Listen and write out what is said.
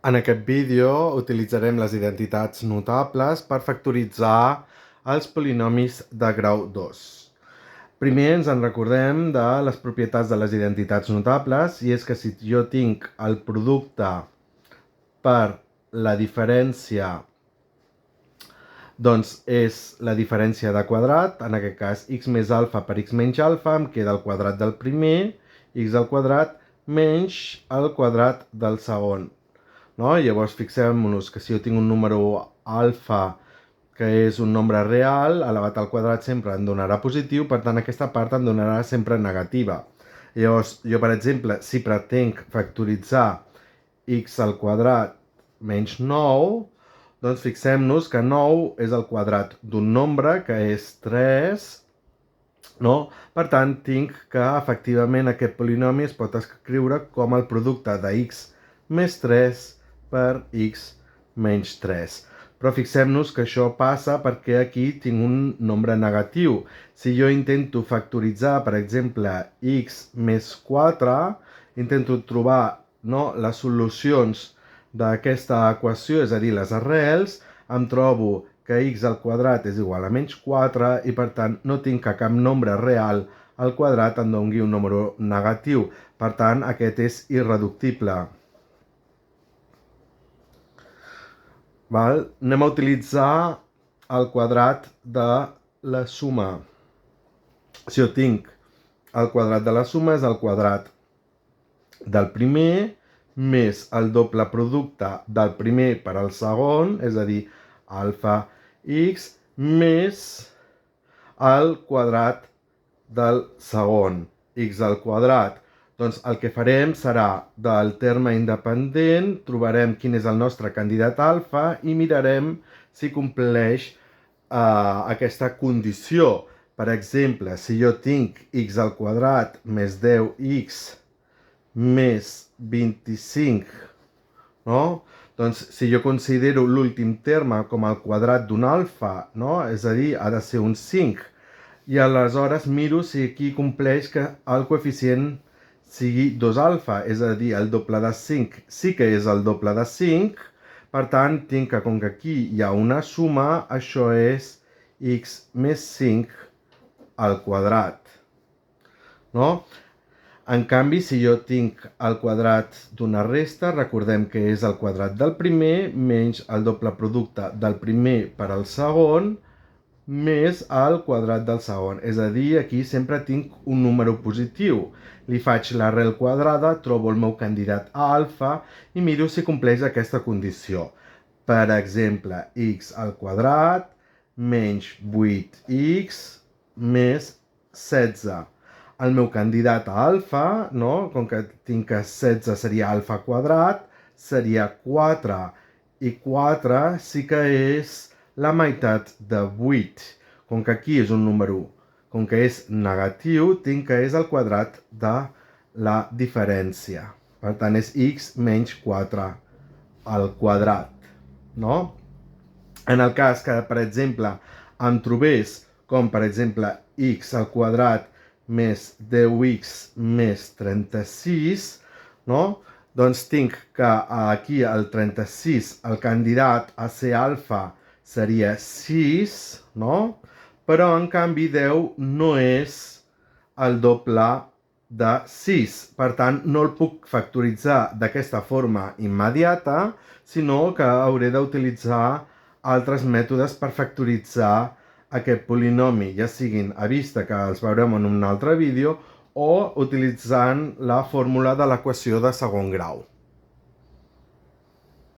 En aquest vídeo utilitzarem les identitats notables per factoritzar els polinomis de grau 2. Primer ens en recordem de les propietats de les identitats notables, i és que si jo tinc el producte per la diferència, doncs és la diferència de quadrat, en aquest cas x més alfa per x menys alfa, em queda el quadrat del primer, x al quadrat menys el quadrat del segon. No? Llavors fixem-nos que si jo tinc un número alfa que és un nombre real, elevat al quadrat sempre em donarà positiu, per tant aquesta part em donarà sempre negativa. Llavors jo, per exemple, si pretenc factoritzar x al quadrat menys 9, doncs fixem-nos que 9 és el quadrat d'un nombre que és 3, no? Per tant, tinc que efectivament aquest polinomi es pot escriure com el producte de x més 3 per x menys 3. Però fixem-nos que això passa perquè aquí tinc un nombre negatiu. Si jo intento factoritzar, per exemple, x més 4, intento trobar les solucions d'aquesta equació, és a dir, les arrels, em trobo que x al quadrat és igual a menys 4 i per tant no tinc que cap nombre real al quadrat em doni un número negatiu. Per tant, aquest és irreductible. Anem a utilitzar el quadrat de la suma. Si jo tinc el quadrat de la suma és el quadrat del primer més el doble producte del primer per al segon, és a dir, alfa x, més el quadrat del segon, x al quadrat. Doncs el que farem serà, del terme independent, trobarem quin és el nostre candidat alfa i mirarem si compleix aquesta condició. Per exemple, si jo tinc x al quadrat més 10x més 25, no? Doncs si jo considero l'últim terme com el quadrat d'un alfa, no? És a dir, ha de ser un 5, i aleshores miro si aquí compleix que el coeficient sigui 2 alfa, és a dir, el doble de 5 sí que és el doble de 5, per tant, tinc que, com que aquí hi ha una suma, això és x més 5 al quadrat, no? En canvi, si jo tinc el quadrat d'una resta, recordem que és el quadrat del primer menys el doble producte del primer per al segon més el quadrat del segon. És a dir, aquí sempre tinc un número positiu. Li faig l'arrel quadrada, trobo el meu candidat a alfa i miro si compleix aquesta condició. Per exemple, x al quadrat menys 8x més 16. El meu candidat a alfa, no? Com que tinc que 16 seria alfa quadrat, seria 4. I 4 sí que és la meitat de 8. Com que aquí és un número, com que és negatiu, tinc que és el quadrat de la diferència. Per tant, és x menys 4 al quadrat, no? En el cas que, per exemple, em trobés com, per exemple, x al quadrat més 10x més 36, no? Doncs tinc que aquí el 36, el candidat a ser alfa seria 6, no? Però en canvi 10 no és el doble de 6. Per tant, no el puc factoritzar d'aquesta forma immediata, sinó que hauré d'utilitzar altres mètodes per factoritzar aquest polinomi, ja siguin a vista, que els veurem en un altre vídeo, o utilitzant la fórmula de l'equació de segon grau.